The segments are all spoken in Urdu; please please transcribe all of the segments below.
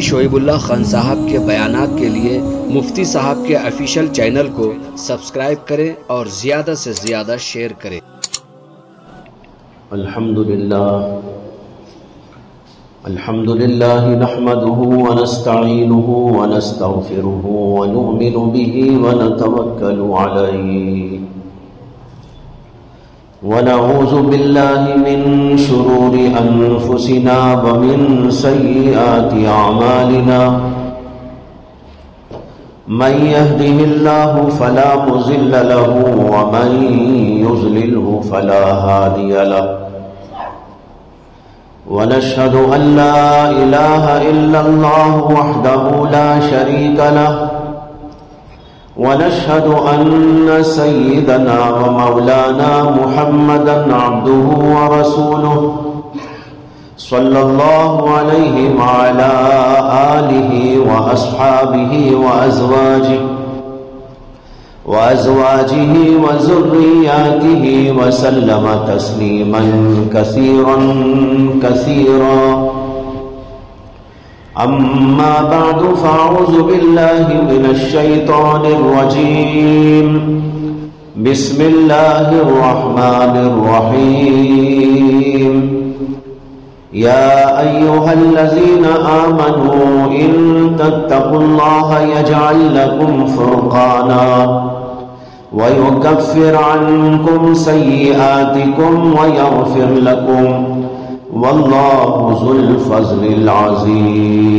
مفتی شعیب اللہ خان صاحب کے بیانات کے لیے مفتی صاحب کے آفیشیل چینل کو سبسکرائب کریں اور زیادہ سے زیادہ شیئر کریں۔ الحمد لله نحمده ونستعينه ونستغفره ونؤمن به ونتوكل عليه ونعوذ بالله من شرور أنفسنا ومن سيئات أعمالنا من يهده الله فلا مضل له ومن يضلله فلا هادي له ونشهد أن لا إله إلا الله وحده لا شريك له ونشهد أن سيدنا ومولانا محمدا عبده ورسوله صلى الله عليه وعلى آله وأصحابه وأزواجه وذرياته وسلم تسليما كثيرا كثيرا أما بعد فأعوذ بالله من الشيطان الرجيم بسم الله الرحمن الرحيم يا أيها الذين آمنوا إن تتقوا الله يجعل لكم فرقانا ويكفر عنكم سيئاتكم ويغفر لكم والله ذو الفضل العظيم۔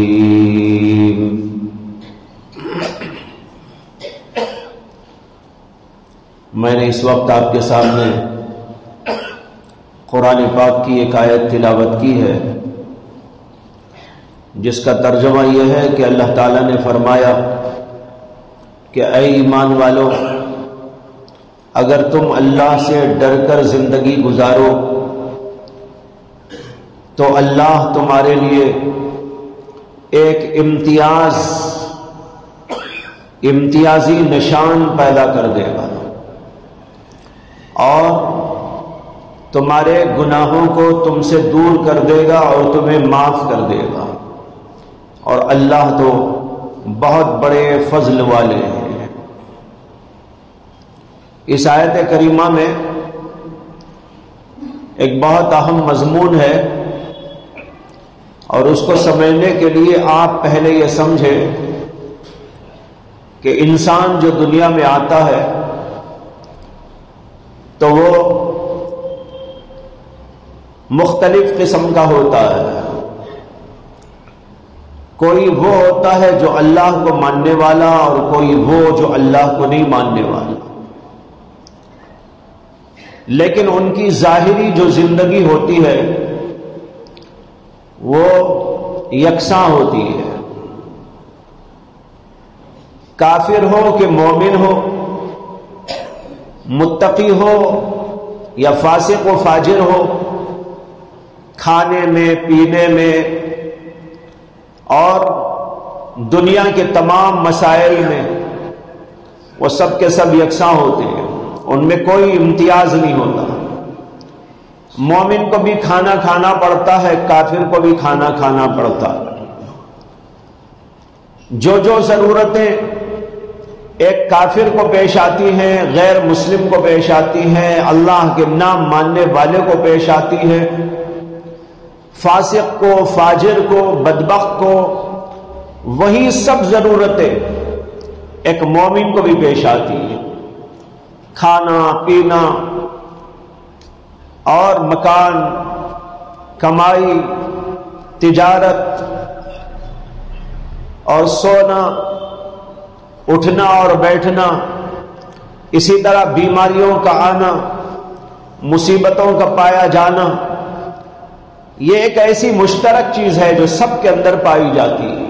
میں نے اس وقت آپ کے سامنے قرآن پاک کی ایک آیت تلاوت کی ہے جس کا ترجمہ یہ ہے کہ اللہ تعالیٰ نے فرمایا کہ اے ایمان والو، اگر تم اللہ سے ڈر کر زندگی گزارو تو اللہ تمہارے لیے ایک امتیازی نشان پیدا کر دے گا اور تمہارے گناہوں کو تم سے دور کر دے گا اور تمہیں معاف کر دے گا، اور اللہ تو بہت بڑے فضل والے ہیں۔ اس آیت کریمہ میں ایک بہت اہم مضمون ہے، اور اس کو سمجھنے کے لیے آپ پہلے یہ سمجھیں کہ انسان جو دنیا میں آتا ہے تو وہ مختلف قسم کا ہوتا ہے۔ کوئی وہ ہوتا ہے جو اللہ کو ماننے والا، اور کوئی وہ جو اللہ کو نہیں ماننے والا، لیکن ان کی ظاہری جو زندگی ہوتی ہے وہ یکساں ہوتی ہے۔ کافر ہو کہ مومن ہو، متقی ہو یا فاسق و فاجر ہو، کھانے میں، پینے میں اور دنیا کے تمام مسائل میں وہ سب کے سب یکساں ہوتے ہیں، ان میں کوئی امتیاز نہیں ہوتا۔ مومن کو بھی کھانا کھانا پڑتا ہے، کافر کو بھی کھانا کھانا پڑتا ہے۔ جو ضرورتیں ایک کافر کو پیش آتی ہیں، غیر مسلم کو پیش آتی ہیں، اللہ کے نام ماننے والے کو پیش آتی ہیں، فاسق کو، فاجر کو، بدبخت کو، وہی سب ضرورتیں ایک مومن کو بھی پیش آتی ہیں۔ کھانا، پینا اور مکان، کمائی، تجارت اور سونا، اٹھنا اور بیٹھنا، اسی طرح بیماریوں کا آنا، مصیبتوں کا پایا جانا، یہ ایک ایسی مشترک چیز ہے جو سب کے اندر پائی جاتی ہے،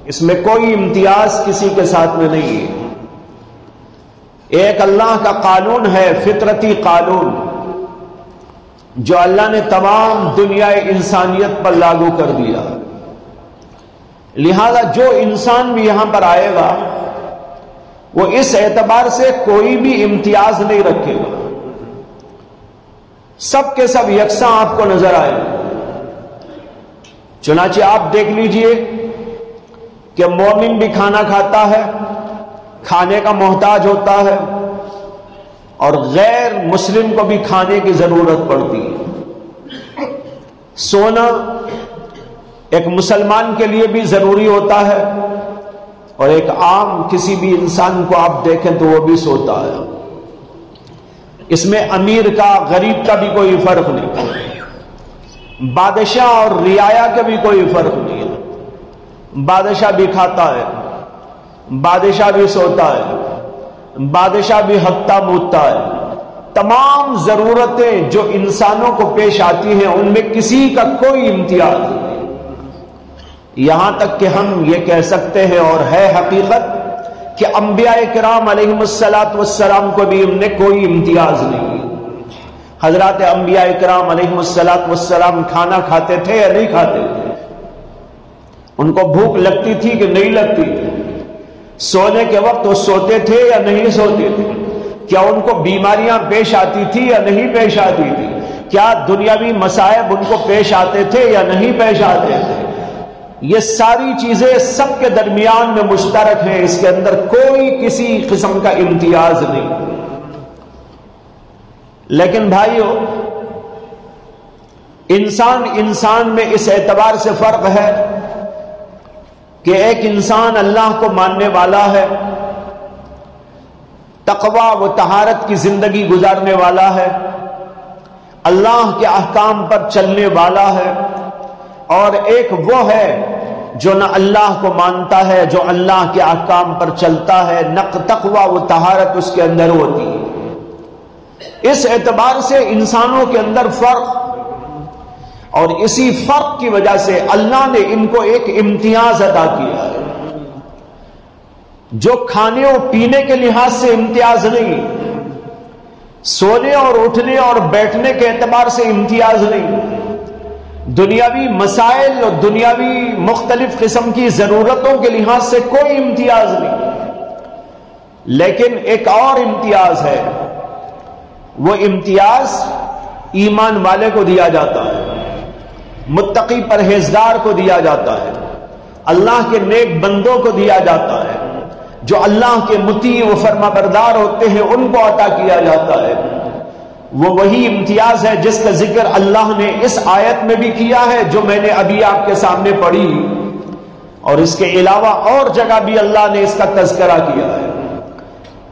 اس میں کوئی امتیاز کسی کے ساتھ میں نہیں ہے۔ ایک اللہ کا قانون ہے، فطرتی قانون، جو اللہ نے تمام دنیا انسانیت پر لاگو کر دیا۔ لہذا جو انسان بھی یہاں پر آئے گا وہ اس اعتبار سے کوئی بھی امتیاز نہیں رکھے گا، سب کے سب یکساں آپ کو نظر آئے۔ چنانچہ آپ دیکھ لیجئے کہ مومن بھی کھانا کھاتا ہے، کھانے کا محتاج ہوتا ہے، اور غیر مسلم کو بھی کھانے کی ضرورت پڑتی ہے۔ سونا ایک مسلمان کے لیے بھی ضروری ہوتا ہے، اور ایک عام کسی بھی انسان کو آپ دیکھیں تو وہ بھی سوتا ہے۔ اس میں امیر کا غریب کا بھی کوئی فرق نہیں، بادشاہ اور رعایا کا بھی کوئی فرق نہیں ہے۔ بادشاہ بھی کھاتا ہے، بادشاہ بھی سوتا ہے، بادشاہ بھی ہفتہ مودتا ہے۔ تمام ضرورتیں جو انسانوں کو پیش آتی ہیں ان میں کسی کا کوئی امتیاز نہیں، یہاں تک کہ ہم یہ کہہ سکتے ہیں، اور ہے حقیقت، کہ انبیاء کرام علیہم السلام کو بھی ہم نے کوئی امتیاز نہیں۔ حضرات انبیاء کرام علیہم السلام کھانا کھاتے تھے یا نہیں کھاتے تھے؟ ان کو بھوک لگتی تھی کہ نہیں لگتی تھی؟ سونے کے وقت وہ سوتے تھے یا نہیں سوتے تھے؟ کیا ان کو بیماریاں پیش آتی تھی یا نہیں پیش آتی تھی؟ کیا دنیاوی مصائب ان کو پیش آتے تھے یا نہیں پیش آتے تھے؟ یہ ساری چیزیں سب کے درمیان میں مشترک ہیں، اس کے اندر کوئی کسی قسم کا امتیاز نہیں۔ لیکن بھائیو، انسان میں اس اعتبار سے فرق ہے کہ ایک انسان اللہ کو ماننے والا ہے، تقوی و طہارت کی زندگی گزارنے والا ہے، اللہ کے احکام پر چلنے والا ہے، اور ایک وہ ہے جو نہ اللہ کو مانتا ہے، جو اللہ کے احکام پر چلتا ہے، نہ تقوی و طہارت اس کے اندر ہوتی ہے۔ اس اعتبار سے انسانوں کے اندر فرق، اور اسی فرق کی وجہ سے اللہ نے ان کو ایک امتیاز عطا کیا ہے، جو کھانے اور پینے کے لحاظ سے امتیاز نہیں، سونے اور اٹھنے اور بیٹھنے کے اعتبار سے امتیاز نہیں، دنیاوی مسائل اور دنیاوی مختلف قسم کی ضرورتوں کے لحاظ سے کوئی امتیاز نہیں، لیکن ایک اور امتیاز ہے۔ وہ امتیاز ایمان والے کو دیا جاتا ہے، متقی پرہیزگار کو دیا جاتا ہے، اللہ کے نیک بندوں کو دیا جاتا ہے، جو اللہ کے مطیع و فرما بردار ہوتے ہیں ان کو عطا کیا جاتا ہے۔ وہ وہی امتیاز ہے جس کا ذکر اللہ نے اس آیت میں بھی کیا ہے جو میں نے ابھی آپ کے سامنے پڑھی، اور اس کے علاوہ اور جگہ بھی اللہ نے اس کا تذکرہ کیا ہے۔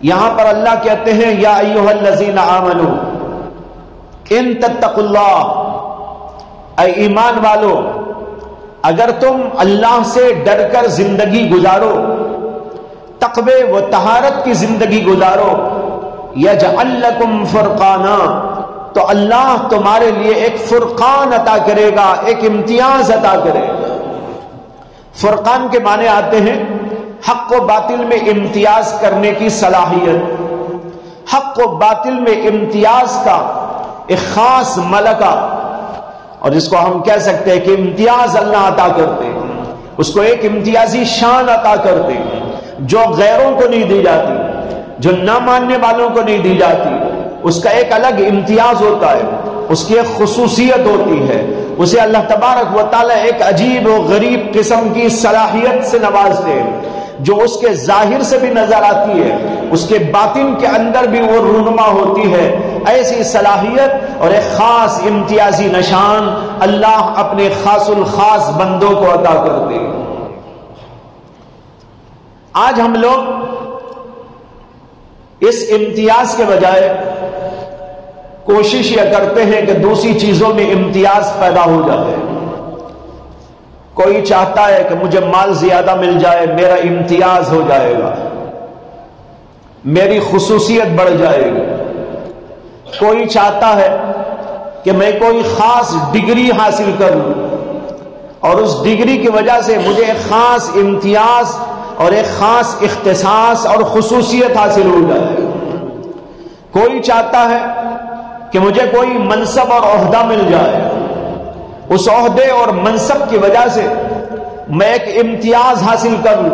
یہاں پر اللہ کہتے ہیں یا ایھا الذین آمنوا ان تتقوا اللہ، اے ایمان والو اگر تم اللہ سے ڈر کر زندگی گزارو، تقوی و طہارت کی زندگی گزارو، یجعل لکم فرقانا، تو اللہ تمہارے لیے ایک فرقان عطا کرے گا، ایک امتیاز عطا کرے گا۔ فرقان کے معنی آتے ہیں حق و باطل میں امتیاز کرنے کی صلاحیت، حق و باطل میں امتیاز کا ایک خاص ملکہ، اور اس کو ہم کہہ سکتے ہیں کہ امتیاز اللہ عطا کرتے ہیں، اس کو ایک امتیازی شان عطا کرتے ہیں جو غیروں کو نہیں دی جاتی، جو نہ ماننے والوں کو نہیں دی جاتی۔ اس کا ایک الگ امتیاز ہوتا ہے، اس کی ایک خصوصیت ہوتی ہے، اسے اللہ تبارک و تعالی ایک عجیب و غریب قسم کی صلاحیت سے نوازتے ہیں جو اس کے ظاہر سے بھی نظر آتی ہے، اس کے باطن کے اندر بھی وہ رونما ہوتی ہے۔ ایسی صلاحیت اور ایک خاص امتیازی نشان اللہ اپنے خاص الخاص بندوں کو عطا کرتے ہیں۔ آج ہم لوگ اس امتیاز کے بجائے کوشش یہ کرتے ہیں کہ دوسری چیزوں میں امتیاز پیدا ہو جائے۔ کوئی چاہتا ہے کہ مجھے مال زیادہ مل جائے، میرا امتیاز ہو جائے گا، میری خصوصیت بڑھ جائے گی۔ کوئی چاہتا ہے کہ میں کوئی خاص ڈگری حاصل کروں اور اس ڈگری کی وجہ سے مجھے ایک خاص امتیاز اور ایک خاص اختصاص اور خصوصیت حاصل ہو جائے۔ کوئی چاہتا ہے کہ مجھے کوئی منصب اور عہدہ مل جائے، اس عہدے اور منصب کی وجہ سے میں ایک امتیاز حاصل کروں۔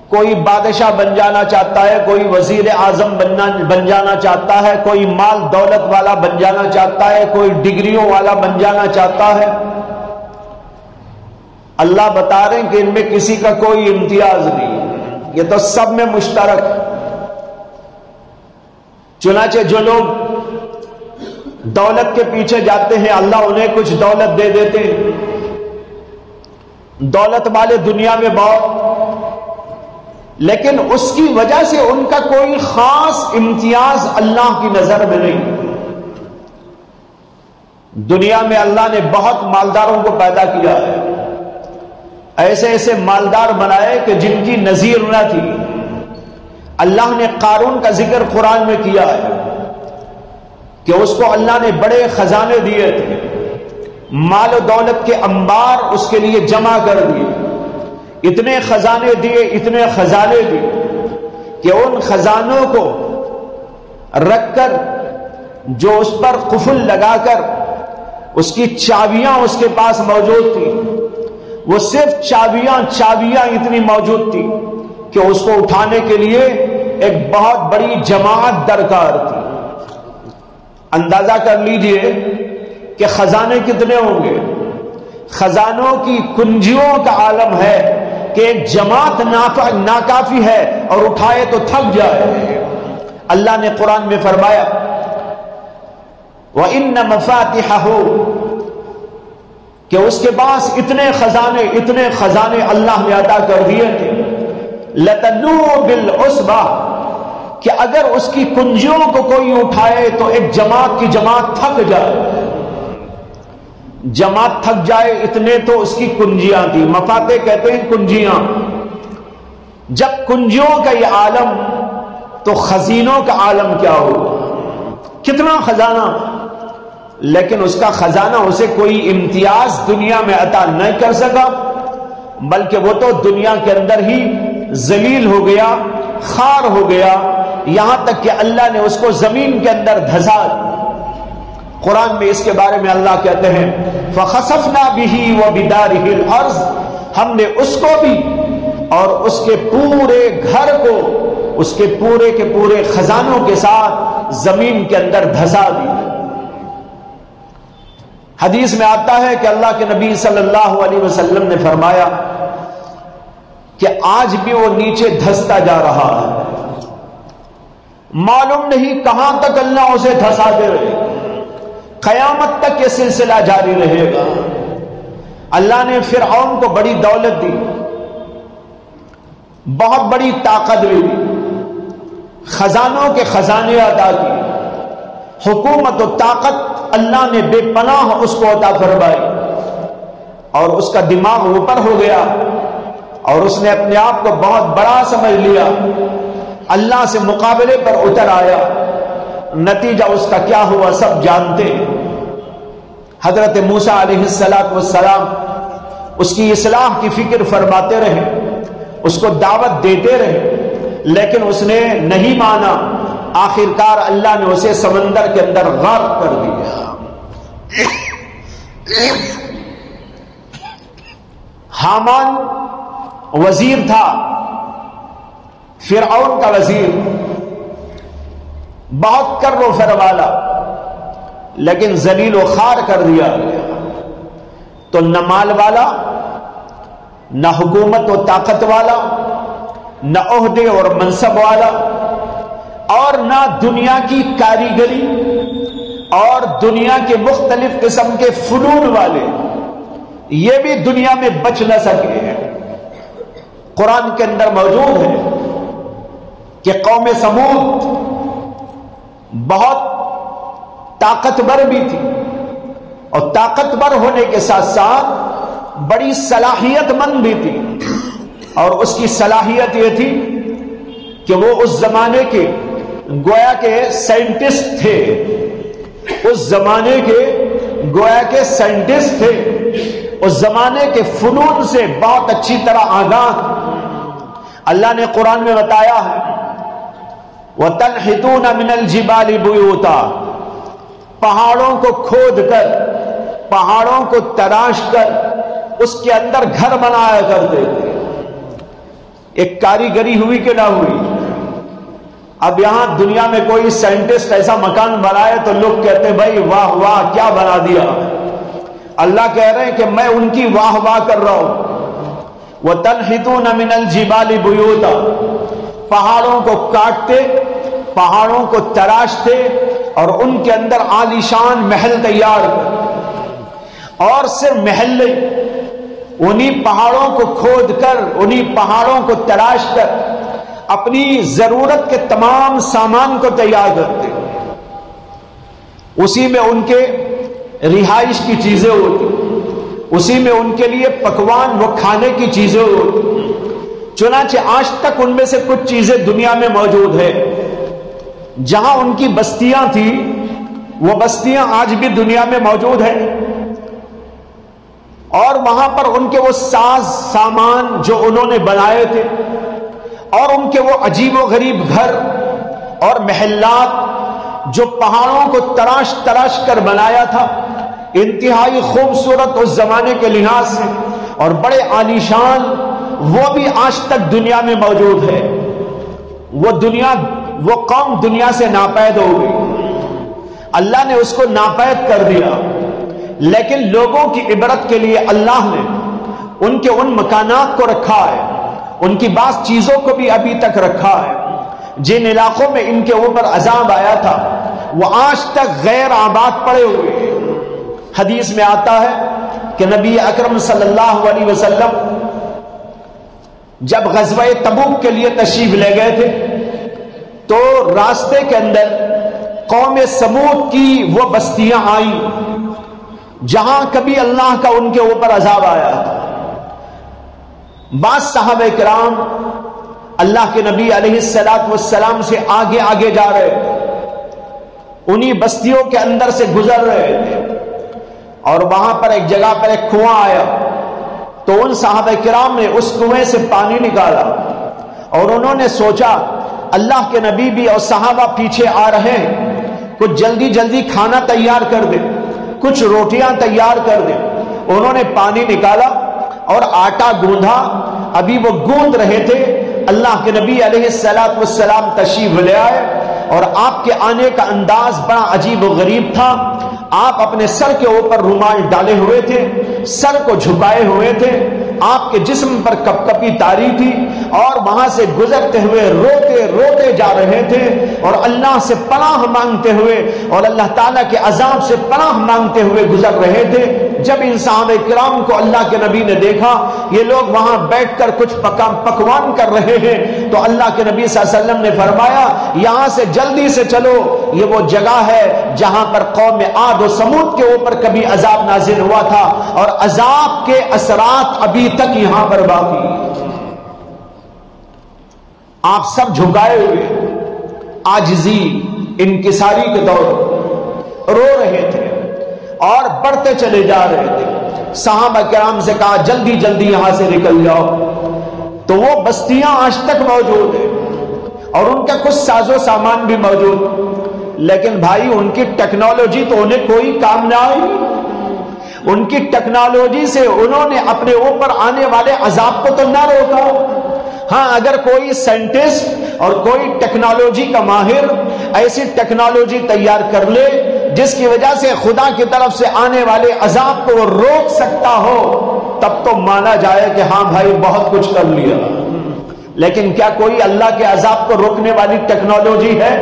کوئی بادشاہ بن جانا چاہتا ہے، کوئی وزیر اعظم بن جانا چاہتا ہے، کوئی مال دولت والا بن جانا چاہتا ہے، کوئی ڈگریوں والا بن جانا چاہتا ہے۔ اللہ بتا رہے ہیں کہ ان میں کسی کا کوئی امتیاز نہیں، یہ تو سب میں مشترک ہے۔ چنانچہ جو لوگ دولت کے پیچھے جاتے ہیں اللہ انہیں کچھ دولت دے دیتے ہیں، دولت والے دنیا میں بہت، لیکن اس کی وجہ سے ان کا کوئی خاص امتیاز اللہ کی نظر میں نہیں۔ دنیا میں اللہ نے بہت مالداروں کو پیدا کیا ہے، ایسے ایسے مالدار بنائے کہ جن کی نظیر نہ تھی۔ اللہ نے قارون کا ذکر قرآن میں کیا ہے کہ اس کو اللہ نے بڑے خزانے دیے تھے، مال و دولت کے انبار اس کے لیے جمع کر دیے، اتنے خزانے دیے، اتنے خزانے دیے کہ ان خزانوں کو رکھ کر جو اس پر قفل لگا کر اس کی چابیاں اس کے پاس موجود تھی، وہ صرف چابیاں اتنی موجود تھی کہ اس کو اٹھانے کے لیے ایک بہت بڑی جماعت درکار تھی۔ اندازہ کر لیجئے کہ خزانے کتنے ہوں گے۔ خزانوں کی کنجیوں کا عالم ہے کہ ایک جماعت ناکافی ہے اور اٹھائے تو تھک جائے۔ اللہ نے قرآن میں فرمایا وَإِنَّ مَفَاتِحَهُ، کہ اس کے پاس اتنے خزانے اللہ نے عطا کر دیے تھے، لَتَنُوءُ بِالْعُصْبَةِ، کہ اگر اس کی کنجیوں کو کوئی اٹھائے تو ایک جماعت کی جماعت تھک جائے، جماعت تھک جائے، اتنے تو اس کی کنجیاں تھی۔ مفاتح کہتے ہیں کنجیاں۔ جب کنجیوں کا یہ عالم تو خزینوں کا عالم کیا ہو، کتنا خزانہ، لیکن اس کا خزانہ اسے کوئی امتیاز دنیا میں عطا نہیں کر سکا، بلکہ وہ تو دنیا کے اندر ہی ذلیل ہو گیا، خار ہو گیا، یہاں تک کہ اللہ نے اس کو زمین کے اندر دھسا۔ قرآن میں اس کے بارے میں اللہ کہتے ہیں فَخَسَفْنَا بِهِ وَبِدَارِهِ الْأَرْضِ، ہم نے اس کو بھی اور اس کے پورے گھر کو اس کے پورے خزانوں کے ساتھ زمین کے اندر دھسا دیا۔ حدیث میں آتا ہے کہ اللہ کے نبی صلی اللہ علیہ وسلم نے فرمایا کہ آج بھی وہ نیچے دھستا جا رہا ہے، معلوم نہیں کہاں تک اللہ اسے دھساتے رہے، قیامت تک یہ سلسلہ جاری رہے گا۔ اللہ نے فرعون کو بڑی دولت دی، بہت بڑی طاقت بھی دی، خزانوں کے خزانے عطا کی، حکومت و طاقت اللہ نے بے پناہ اس کو عطا فرمائی، اور اس کا دماغ اوپر ہو گیا اور اس نے اپنے آپ کو بہت بڑا سمجھ لیا، اللہ سے مقابلے پر اتر آیا۔ نتیجہ اس کا کیا ہوا سب جانتے ہیں۔ حضرت موسیٰ علیہ السلام اس کی اصلاح کی فکر فرماتے رہے، اس کو دعوت دیتے رہے، لیکن اس نے نہیں مانا۔ آخرکار اللہ نے اسے سمندر کے اندر غرق کر دیا۔ حامان وزیر تھا، فرعون کا وزیر، بہت کر و فر والا، لیکن ذلیل و خوار کر دیا گیا۔ تو نہ مال والا، نہ حکومت و طاقت والا، نہ عہدے اور منصب والا، اور نہ دنیا کی کاریگری اور دنیا کے مختلف قسم کے فنون والے، یہ بھی دنیا میں بچ نہ سکے۔ قرآن کے اندر موجود ہے کہ قوم سمود بہت طاقتور بھی تھی، اور طاقتور ہونے کے ساتھ ساتھ بڑی صلاحیت مند بھی تھی، اور اس کی صلاحیت یہ تھی کہ وہ اس زمانے کے گویا کے سائنٹسٹ تھے، اس زمانے کے گویا کے سائنٹسٹ تھے، اس زمانے کے فنون سے بہت اچھی طرح آگاہ۔ اللہ نے قرآن میں بتایا ہے وَتَنْحِتُونَ مِنَ الْجِبَالِ بُيُوتًا، پہاڑوں کو کھود کر، پہاڑوں کو تراش کر اس کے اندر گھر بنایا کرتے تھے۔ ایک کاریگری ہوئی کہ نہ ہوئی؟ اب یہاں دنیا میں کوئی سائنٹسٹ ایسا مکان بنائے تو لوگ کہتے ہیں بھائی واہ واہ کیا بنا دیا۔ اللہ کہہ رہے ہیں کہ میں ان کی واہ واہ کر رہا ہوں، وَتَنْحِتُونَ مِنَ الْجِبَالِ بُيُوتًا، پہاڑوں کو کاٹتے، پہاڑوں کو تراشتے اور ان کے اندر عالیشان محل تیار کرتے، اور صرف محل انہی پہاڑوں کو کھود کر، انہی پہاڑوں کو تراش کر اپنی ضرورت کے تمام سامان کو تیار کرتے، اسی میں ان کے رہائش کی چیزیں ہوتی، اسی میں ان کے لیے پکوان وہ کھانے کی چیزیں ہوتی۔ چنانچہ آج تک ان میں سے کچھ چیزیں دنیا میں موجود ہے، جہاں ان کی بستیاں تھیں وہ بستیاں آج بھی دنیا میں موجود ہیں، اور وہاں پر ان کے وہ ساز سامان جو انہوں نے بنائے تھے، اور ان کے وہ عجیب و غریب گھر اور محلات جو پہاڑوں کو تراش تراش کر بنایا تھا، انتہائی خوبصورت اس زمانے کے لحاظ سے اور بڑے عالیشان، وہ بھی آج تک دنیا میں موجود ہے۔ وہ قوم دنیا سے ناپید ہو گئی، اللہ نے اس کو ناپید کر دیا، لیکن لوگوں کی عبرت کے لیے اللہ نے ان کے ان مکانات کو رکھا ہے، ان کی بعض چیزوں کو بھی ابھی تک رکھا ہے۔ جن علاقوں میں ان کے اوپر عذاب آیا تھا وہ آج تک غیر آباد پڑے ہوئے۔ حدیث میں آتا ہے کہ نبی اکرم صلی اللہ علیہ وسلم جب غزوہ تبوک کے لیے تشریف لے گئے تھے تو راستے کے اندر قوم سمود کی وہ بستیاں آئیں جہاں کبھی اللہ کا ان کے اوپر عذاب آیا تھا۔ بعض صحابہ کرام اللہ کے نبی علیہ السلام سے آگے آگے جا رہے تھے، انہی بستیوں کے اندر سے گزر رہے تھے، اور وہاں پر ایک جگہ پر ایک کنواں آیا، تو ان صحابہ کرام نے اس کنویں سے پانی نکالا، اور انہوں نے سوچا اللہ کے نبی بھی اور صحابہ پیچھے آ رہے ہیں، کچھ جلدی جلدی کھانا تیار کر دے، کچھ روٹیاں تیار کر دے۔ انہوں نے پانی نکالا اور آٹا گوندھا، ابھی وہ گوندھ رہے تھے، اللہ کے نبی علیہ السلام تشریف لے آئے، اور آپ کے آنے کا انداز بڑا عجیب و غریب تھا۔ آپ اپنے سر کے اوپر رومال ڈالے ہوئے تھے، سر کو جھکائے ہوئے تھے، آپ کے جسم پر کپ کپی تاری تھی، اور وہاں سے گزرتے ہوئے روتے روتے جا رہے تھے، اور اللہ سے پناہ مانگتے ہوئے اور اللہ تعالیٰ کے عذاب سے پناہ مانگتے ہوئے گزر رہے تھے۔ جب ان صحابہ کرام کو اللہ کے نبی نے دیکھا یہ لوگ وہاں بیٹھ کر کچھ پکوان کر رہے ہیں، تو اللہ کے نبی صلی اللہ علیہ وسلم نے فرمایا یہاں سے جلدی سے چلو، یہ وہ جگہ ہے جہاں پر قوم عاد و سمود کے اوپر کبھی عذاب نازل ہوا تھا، اور عذاب کے اثرات ابھی تک یہاں پر باقی۔ آپ سب جھکائے ہوئے عاجزی انکساری کے دور رو رہے تھے اور بڑھتے چلے جا رہے تھے۔ صحابہ کرام سے کہا جلدی جلدی یہاں سے نکل جاؤ، تو وہ بستیاں آج تک موجود ہیں اور ان کا کچھ ساز و سامان بھی موجود، لیکن بھائی ان کی ٹیکنالوجی تو انہیں کوئی کام نہ آئی۔ ان کی ٹیکنالوجی سے انہوں نے اپنے اوپر آنے والے عذاب کو تو نہ روکا۔ ہاں اگر کوئی سائنٹسٹ اور کوئی ٹیکنالوجی کا ماہر ایسی ٹیکنالوجی تیار کر لے جس کی وجہ سے خدا کی طرف سے آنے والے عذاب کو وہ روک سکتا ہو، تب تو مانا جائے کہ ہاں بھائی بہت کچھ کر لیا۔ لیکن کیا کوئی اللہ کے عذاب کو روکنے والی ٹیکنالوجی ہے؟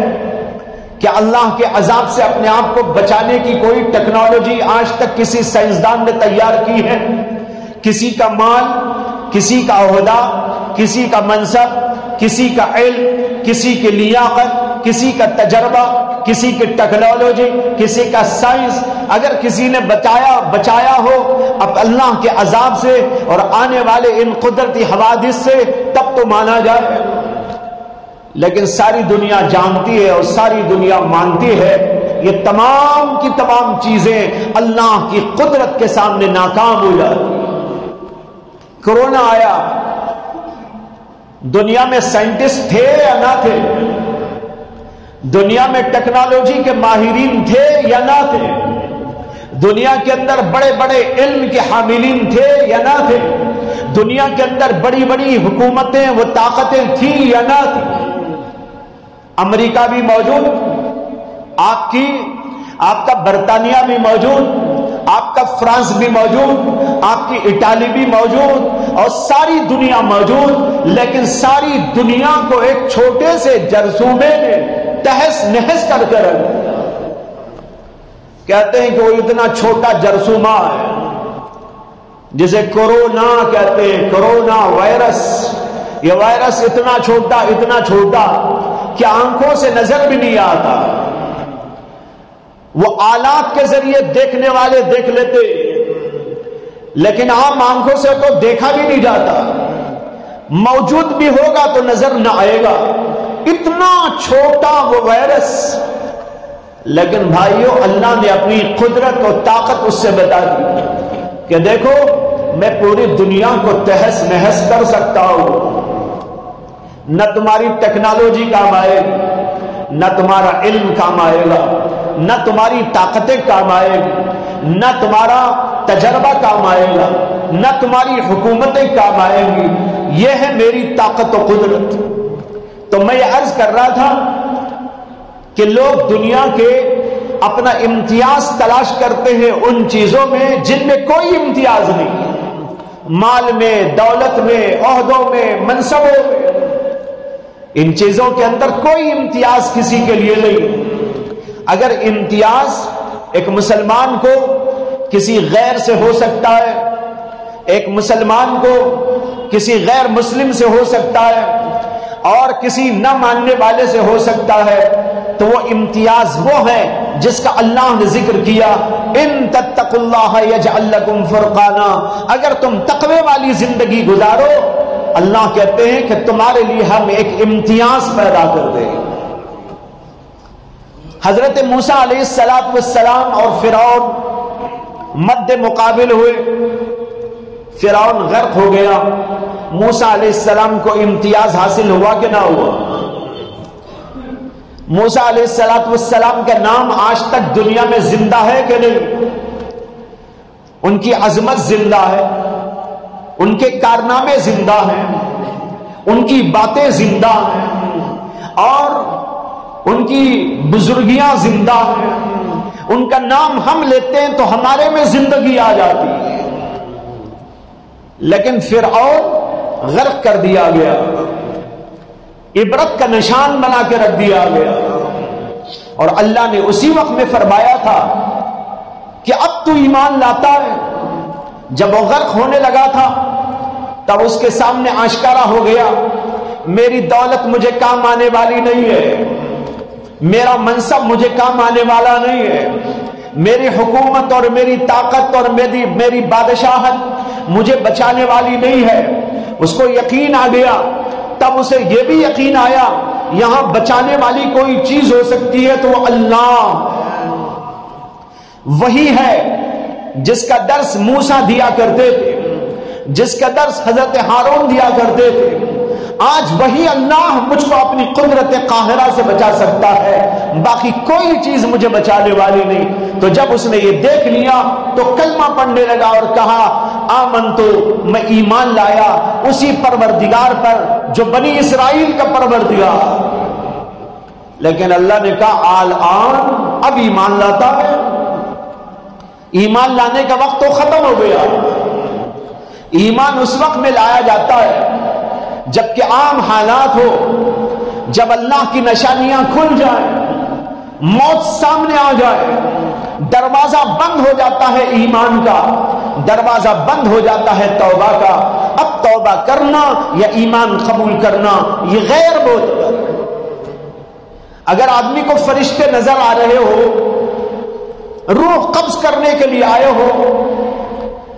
کیا اللہ کے عذاب سے اپنے آپ کو بچانے کی کوئی ٹیکنالوجی آج تک کسی سائنسدان نے تیار کی ہے؟ کسی کا مال، کسی کا عہدہ، کسی کا منصب، کسی کا علم، کسی کی لیاقت، کسی کا تجربہ، کسی کی ٹیکنالوجی، کسی کا سائنس اگر کسی نے بچایا ہو اب اللہ کے عذاب سے اور آنے والے ان قدرتی حوادث سے، تب تو مانا جائے۔ لیکن ساری دنیا جانتی ہے اور ساری دنیا مانتی ہے یہ تمام کی تمام چیزیں اللہ کی قدرت کے سامنے ناکام ہو جاتی۔ کورونا آیا، دنیا میں سائنٹسٹ تھے یا نہ تھے؟ دنیا میں ٹیکنالوجی کے ماہرین تھے یا نہ تھے؟ دنیا کے اندر بڑے بڑے علم کے حاملین تھے یا نہ تھے؟ دنیا کے اندر بڑی بڑی حکومتیں وہ طاقتیں تھیں یا نہ تھیں؟ امریکہ بھی موجود، آپ کا برطانیہ بھی موجود، آپ کا فرانس بھی موجود، آپ کی اٹالی بھی موجود، اور ساری دنیا موجود، لیکن ساری دنیا کو ایک چھوٹے سے جرثومے نے تہس نہس کر کے رکھ دیا۔ کہتے ہیں کہ وہ اتنا چھوٹا جرثومہ ہے جسے کورونا کہتے ہیں، کورونا وائرس۔ یہ وائرس اتنا چھوٹا کہ آنکھوں سے نظر بھی نہیں آتا، وہ آلات کے ذریعے دیکھنے والے دیکھ لیتے، لیکن عام آنکھوں سے تو دیکھا بھی نہیں جاتا، موجود بھی ہوگا تو نظر نہ آئے گا، اتنا چھوٹا وہ وائرس۔ لیکن بھائیو، اللہ نے اپنی قدرت اور طاقت اس سے بتا دی کہ دیکھو میں پوری دنیا کو تہس نہس کر سکتا ہوں۔ نہ تمہاری ٹیکنالوجی کام آئے گی، نہ تمہارا علم کام آئے گا، نہ تمہاری طاقتیں کام آئے گی، نہ تمہارا تجربہ کام آئے گا، نہ تمہاری حکومتیں کام آئیں گی۔ یہ ہے میری طاقت و قدرت۔ تو میں یہ عرض کر رہا تھا کہ لوگ دنیا کے اپنا امتیاز تلاش کرتے ہیں ان چیزوں میں جن میں کوئی امتیاز نہیں ہے، مال میں، دولت میں، عہدوں میں، منصبوں میں، ان چیزوں کے اندر کوئی امتیاز کسی کے لیے نہیں۔ اگر امتیاز ایک مسلمان کو کسی غیر سے ہو سکتا ہے، ایک مسلمان کو کسی غیر مسلم سے ہو سکتا ہے، اور کسی نہ ماننے والے سے ہو سکتا ہے، تو وہ امتیاز وہ ہے جس کا اللہ نے ذکر کیا، ان تتقوا اللہ یجعل لکم فرقانا۔ اگر تم تقوی والی زندگی گزارو، اللہ کہتے ہیں کہ تمہارے لیے ہم ایک امتیاز پیدا کر دیں۔ حضرت موسیٰ علیہ السلام اور فرعون مد مقابل ہوئے، فرعون غرق ہو گیا، موسیٰ علیہ السلام کو امتیاز حاصل ہوا کہ نہ ہوا؟ موسیٰ علیہ السلام کا نام آج تک دنیا میں زندہ ہے کہ نہیں؟ ان کی عظمت زندہ ہے، ان کے کارنامے زندہ ہیں، ان کی باتیں زندہ ہیں، اور ان کی بزرگیاں زندہ ہیں۔ ان کا نام ہم لیتے ہیں تو ہمارے میں زندگی آ جاتی ہے۔ لیکن فرعون غرق کر دیا گیا، عبرت کا نشان بنا کے رکھ دیا گیا، اور اللہ نے اسی وقت میں فرمایا تھا کہ اب تو ایمان لاتا ہے۔ جب وہ غرق ہونے لگا تھا تب اس کے سامنے آشکارا ہو گیا، میری دولت مجھے کام آنے والی نہیں ہے، میرا منصب مجھے کام آنے والا نہیں ہے، میری حکومت اور میری طاقت اور میری بادشاہت مجھے بچانے والی نہیں ہے۔ اس کو یقین آ گیا، تب اسے یہ بھی یقین آیا یہاں بچانے والی کوئی چیز ہو سکتی ہے تو وہ اللہ وہی ہے جس کا درس موسیٰ دیا کرتے تھے، جس کا درس حضرت ہارون دیا کرتے تھے۔ آج وہی اللہ مجھ کو اپنی قدرت قاہرہ سے بچا سکتا ہے، باقی کوئی چیز مجھے بچانے والی نہیں۔ تو جب اس نے یہ دیکھ لیا تو کلمہ پڑھنے لگا اور کہا آمنتو، میں ایمان لایا اسی پروردگار پر جو بنی اسرائیل کا پروردگار۔ لیکن اللہ نے کہا آن اب ایمان لاتا ہے؟ ایمان لانے کا وقت تو ختم ہو گیا۔ ایمان اس وقت میں لایا جاتا ہے جبکہ عام حالات ہو، جب اللہ کی نشانیاں کھل جائیں، موت سامنے آ جائے، دروازہ بند ہو جاتا ہے ایمان کا، دروازہ بند ہو جاتا ہے توبہ کا۔ اب توبہ کرنا یا ایمان قبول کرنا یہ غیر معتبر۔ اگر آدمی کو فرشتے نظر آ رہے ہو، روح قبض کرنے کے لیے آئے ہو،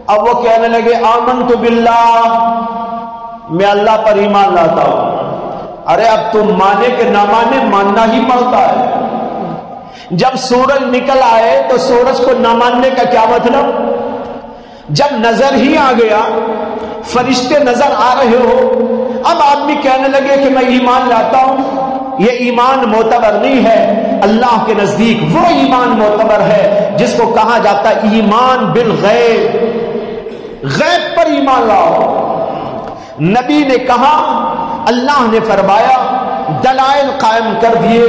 اب وہ کہنے لگے آمنت باللہ، میں اللہ پر ایمان لاتا ہوں۔ ارے اب تم مانے کہ نہ مانے، ماننا ہی پڑتا ہے۔ جب سورج نکل آئے تو سورج کو نہ ماننے کا کیا مطلب؟ جب نظر ہی آ گیا، فرشتے نظر آ رہے ہو، اب آدمی کہنے لگے کہ میں ایمان لاتا ہوں، یہ ایمان معتبر نہیں ہے۔ اللہ کے نزدیک وہ ایمان معتبر ہے جس کو کہا جاتا ہے ایمان بالغیب، غیب پر ایمان لاؤ۔ نبی نے کہا، اللہ نے فرمایا دلائل قائم کر دیے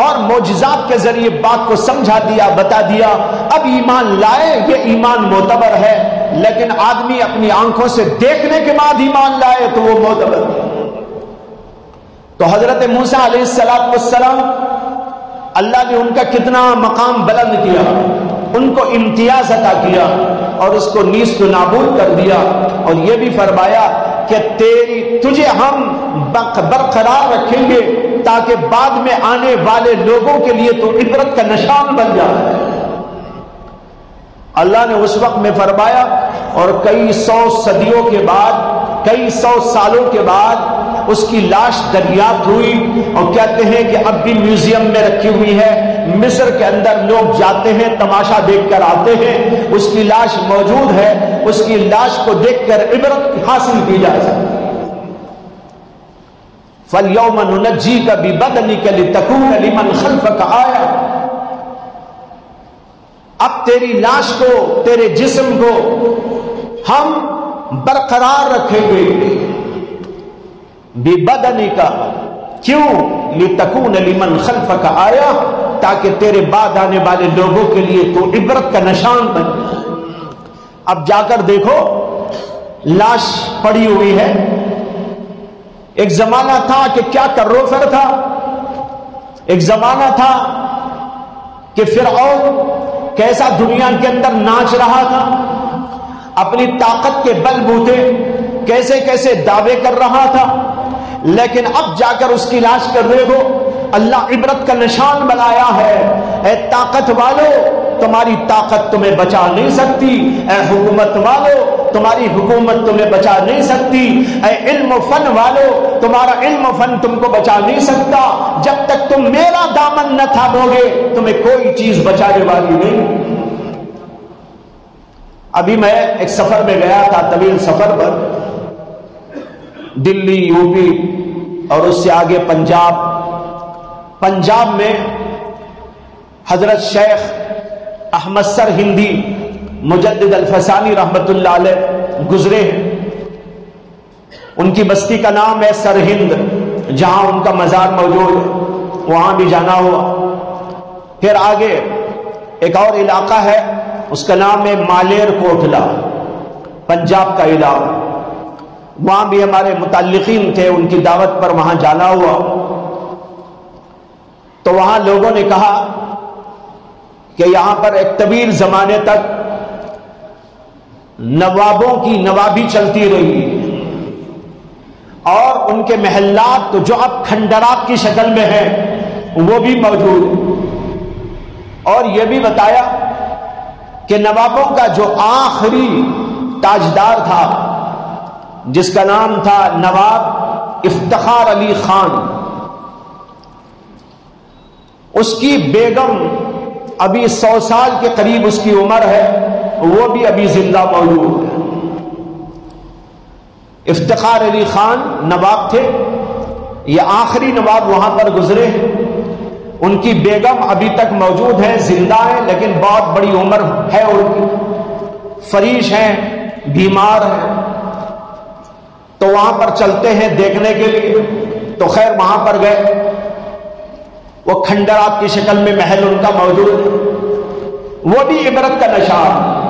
اور معجزات کے ذریعے بات کو سمجھا دیا، بتا دیا۔ اب ایمان لائے، یہ ایمان معتبر ہے، لیکن آدمی اپنی آنکھوں سے دیکھنے کے بعد ایمان لائے تو وہ معتبر ہے۔ تو حضرت موسیٰ علیہ السلام اللہ نے ان کا کتنا مقام بلند کیا، ان کو امتیاز عطا کیا اور اس کو نیست و نابود کر دیا، اور یہ بھی فرمایا کہ تجھے ہم برقرار رکھیں گے تاکہ بعد میں آنے والے لوگوں کے لیے تو عبرت کا نشان بن جائے۔ اللہ نے اس وقت میں فرمایا، اور کئی سو صدیوں کے بعد، کئی سو سالوں کے بعد اس کی لاش دریافت ہوئی، اور کہتے ہیں کہ اب بھی میوزیم میں رکھی ہوئی ہے۔ مصر کے اندر لوگ جاتے ہیں، تماشا دیکھ کر آتے ہیں، اس کی لاش موجود ہے، اس کی لاش کو دیکھ کر عبرت حاصل کی جا سکتی۔ فَالْيَوْمَ نُنَجِّيكَ بِبَدَنِكَ لِتَكُونَ لِمَنْ خَلْفَكَ آیَةً، اب تیری لاش کو، تیرے جسم کو ہم برقرار رکھیں گے۔ بِبَدَنِكَ، کیوں؟ لِتَكُونَ لِمَنْ خَلْفَكَ آیَةً، تاکہ تیرے بعد آنے والے لوگوں کے لیے تو عبرت کا نشان بن جائے۔ اب جا کر دیکھو، لاش پڑی ہوئی ہے۔ ایک زمانہ تھا کہ کیا کرو فر تھا، ایک زمانہ تھا کہ فرعون کیسا دنیا کے اندر ناچ رہا تھا، اپنی طاقت کے بل بوتے کیسے کیسے دعوے کر رہا تھا، لیکن اب جا کر اس کی لاش کر دیکھو، اللہ عبرت کا نشان بنایا ہے۔ اے طاقت والو، تمہاری طاقت تمہیں بچا نہیں سکتی، اے حکومت والو تمہاری حکومت تمہیں بچا نہیں سکتی، اے علم و فن والو تمہارا علم و فن تم کو بچا نہیں سکتا، جب تک تم میرا دامن نہ تھامو گے تمہیں کوئی چیز بچانے والی نہیں۔ ابھی میں ایک سفر میں گیا تھا، طویل سفر پر، دلی، یو پی اور اس سے آگے پنجاب میں حضرت شیخ احمد سر ہندی مجدد الفسانی رحمت اللہ علیہ گزرے ہیں۔ ان کی بستی کا نام ہے سرہند، جہاں ان کا مزار موجود ہے، وہاں بھی جانا ہوا۔ پھر آگے ایک اور علاقہ ہے، اس کا نام ہے مالیر کوٹلا، پنجاب کا علاقہ، وہاں بھی ہمارے متعلقین تھے، ان کی دعوت پر وہاں جانا ہوا۔ تو وہاں لوگوں نے کہا کہ یہاں پر ایک طویل زمانے تک نوابوں کی نوابی چلتی رہی، اور ان کے محلات تو جو اب کھنڈرات کی شکل میں ہیں وہ بھی موجود، اور یہ بھی بتایا کہ نوابوں کا جو آخری تاجدار تھا، جس کا نام تھا نواب افتخار علی خان، اس کی بیگم ابھی 100 سال کے قریب اس کی عمر ہے، وہ بھی ابھی زندہ موجود ہے۔ افتخار علی خان نواب تھے، یہ آخری نواب وہاں پر گزرے، ان کی بیگم ابھی تک موجود ہے، زندہ ہے، لیکن بہت بڑی عمر ہے ان کی، فریش ہیں، بیمار ہیں۔ تو وہاں پر چلتے ہیں دیکھنے کے لیے، تو خیر وہاں پر گئے، وہ کھنڈرات کی شکل میں محل ان کا موجود ہے، وہ بھی عبرت کا نشان۔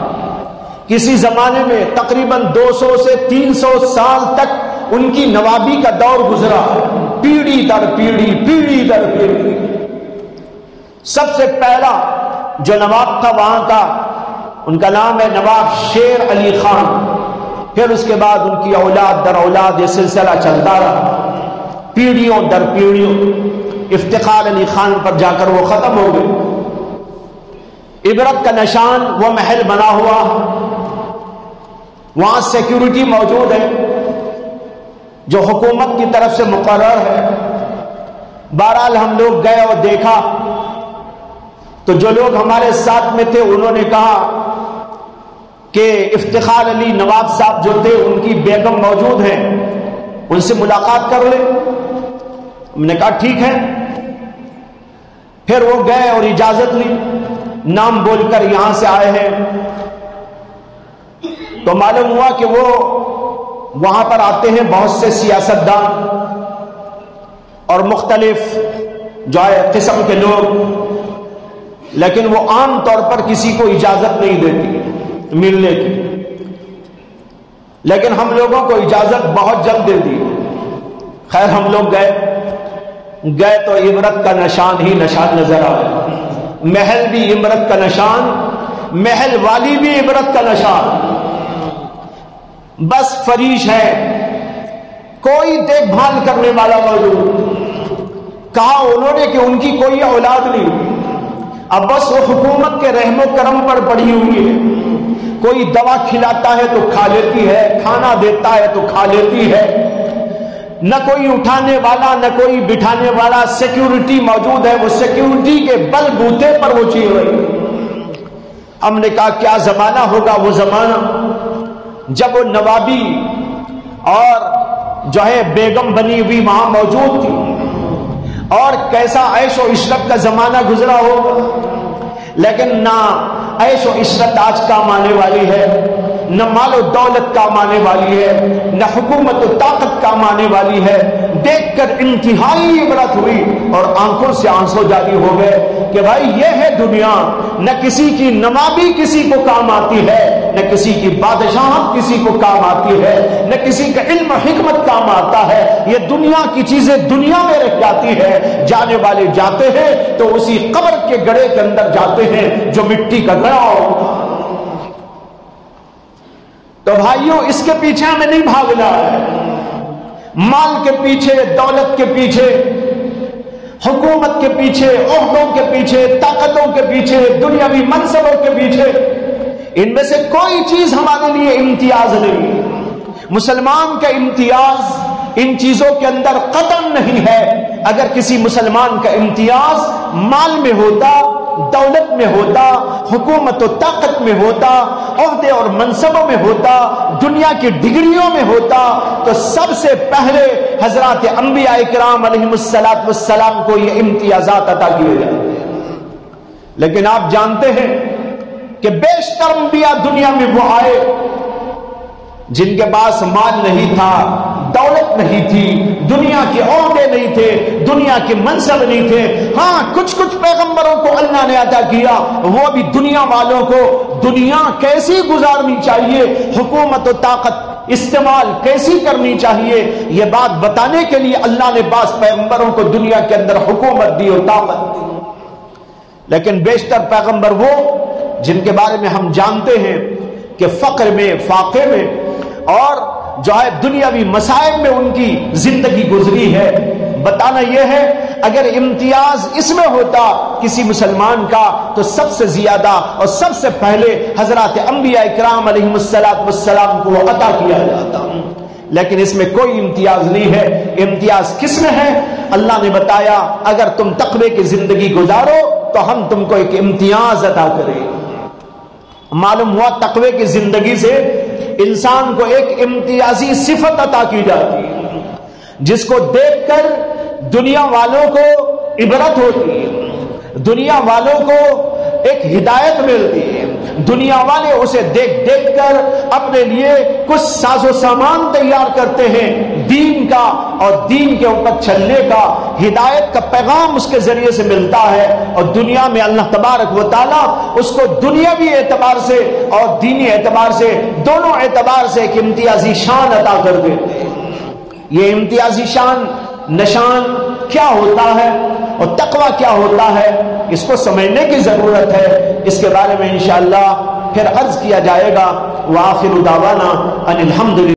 کسی زمانے میں تقریباً 200 سے 300 سال تک ان کی نوابی کا دور گزرا، پیڑھی در پیڑھی، پیڑھی در پیڑھی۔ سب سے پہلا جو نواب تھا وہاں کا، ان کا نام ہے نواب شیر علی خان، پھر اس کے بعد ان کی اولاد در اولاد یہ سلسلہ چلتا رہا، پیڑھیوں در پیڑھیوں۔ افتخار علی خان پر جا کر وہ ختم ہو گئے۔ عبرت کا نشان وہ محل بنا ہوا، وہاں سیکیورٹی موجود ہے جو حکومت کی طرف سے مقرر ہے۔ بہرحال ہم لوگ گئے اور دیکھا، تو جو لوگ ہمارے ساتھ میں تھے انہوں نے کہا کہ افتخار علی نواب صاحب جو تھے ان کی بیگم موجود ہیں، ان سے ملاقات کر لیں۔ ہم نے کہا ٹھیک ہے۔ پھر وہ گئے اور اجازت لی، نام بول کر یہاں سے آئے ہیں، تو معلوم ہوا کہ وہ وہاں پر آتے ہیں بہت سے سیاستدان، اور مختلف جو ہے قسم کے لوگ، لیکن وہ عام طور پر کسی کو اجازت نہیں دیتی ملنے کی، لیکن ہم لوگوں کو اجازت بہت جلد دے دی۔ خیر ہم لوگ گئے تو عبرت کا نشان ہی نشان نظر آیا، محل بھی عبرت کا نشان، محل والی بھی عبرت کا نشان، بس فریش ہے، کوئی دیکھ بھال کرنے والا موجود۔ کہا انہوں نے کہ ان کی کوئی اولاد نہیں، اب بس وہ حکومت کے رحم و کرم پر پڑی ہوئی ہے، کوئی دوا کھلاتا ہے تو کھا لیتی ہے، کھانا دیتا ہے تو کھا لیتی ہے، نہ کوئی اٹھانے والا نہ کوئی بٹھانے والا، سیکیورٹی موجود ہے، وہ سیکیورٹی کے بل بوتے پر وہ چیز رہی۔ ہم نے کہا کیا زمانہ ہوگا وہ زمانہ جب وہ نوابی اور جو ہے بیگم بنی ہوئی وہاں موجود تھی، اور کیسا عیش و عشرت کا زمانہ گزرا ہوگا، لیکن نہ عیش و عشرت آج کام آنے والی ہے، نہ مال و دولت کام آنے والی ہے، نہ حکومت و طاقت کام آنے والی ہے۔ دیکھ کر انتہائی عبرت ہوئی اور آنکھوں سے آنسو جاری ہو گئے کہ بھائی یہ ہے دنیا، نہ کسی کی نوابی کسی کو کام آتی ہے، نہ کسی کی بادشاہت کسی کو کام آتی ہے، نہ کسی کا علم و حکمت کام آتا ہے۔ یہ دنیا کی چیزیں دنیا میں رہ جاتی ہے، جانے والے جاتے ہیں تو اسی قبر کے گڑھے کے اندر جاتے ہیں جو مٹی کا گڑھا ہوگا۔ تو بھائیوں اس کے پیچھے ہمیں نہیں بھاگنا ہے، مال کے پیچھے، دولت کے پیچھے، حکومت کے پیچھے، عہدوں کے پیچھے، طاقتوں کے پیچھے، دنیاوی منصبوں کے پیچھے، ان میں سے کوئی چیز ہمارے لیے امتیاز نہیں۔ مسلمان کا امتیاز ان چیزوں کے اندر قطعاً نہیں ہے۔ اگر کسی مسلمان کا امتیاز مال میں ہوتا، دولت میں ہوتا، حکومت و طاقت میں ہوتا، عہدے اور منصبوں میں ہوتا، دنیا کی ڈگریوں میں ہوتا، تو سب سے پہلے حضرات انبیاء کرام علیہم السلام کو یہ امتیازات عطا کیے جاتے ہیں۔ لیکن آپ جانتے ہیں کہ بیشتر انبیاء دنیا میں وہ آئے جن کے پاس مال نہیں تھا، دولت نہیں تھی، دنیا کے عہدے نہیں تھے، دنیا کے منصب نہیں تھے۔ ہاں کچھ پیغمبروں کو اللہ نے عطا کیا، وہ بھی دنیا والوں کو دنیا کیسی گزارنی چاہیے، حکومت و طاقت استعمال کیسی کرنی چاہیے، یہ بات بتانے کے لیے اللہ نے بعض پیغمبروں کو دنیا کے اندر حکومت دی اور طاقت دی۔ لیکن بیشتر پیغمبر وہ جن کے بارے میں ہم جانتے ہیں کہ فقر میں، فاقے میں اور جو ہے دنیاوی مسائل میں ان کی زندگی گزری ہے۔ بتانا یہ ہے اگر امتیاز اس میں ہوتا کسی مسلمان کا تو سب سے زیادہ اور سب سے پہلے حضرات انبیاء کرام علیہم السلام کو عطا کیا جاتا، لیکن اس میں کوئی امتیاز نہیں ہے۔ امتیاز کس میں ہے؟ اللہ نے بتایا اگر تم تقوی کی زندگی گزارو تو ہم تم کو ایک امتیاز عطا کریں۔ معلوم ہوا تقوی کی زندگی سے انسان کو ایک امتیازی صفت عطا کی جاتی ہے جس کو دیکھ کر دنیا والوں کو عبرت ہوتی ہے، دنیا والوں کو ایک ہدایت ملتی ہے، دنیا والے اسے دیکھ کر اپنے لیے کچھ ساز و سامان تیار کرتے ہیں دین کا، اور دین کے اوپر چلنے کا، ہدایت کا پیغام اس کے ذریعے سے ملتا ہے، اور دنیا میں اللہ تبارک و تعالیٰ اس کو دنیاوی اعتبار سے اور دینی اعتبار سے، دونوں اعتبار سے ایک امتیازی شان عطا کر دیتے ہیں۔ یہ امتیازی شان نشان کیا ہوتا ہے اور تقویٰ کیا ہوتا ہے، اس کو سمجھنے کی ضرورت ہے۔ اس کے بارے میں انشاءاللہ پھر عرض کیا جائے گا۔ وآخر دعوانا ان الحمدللہ۔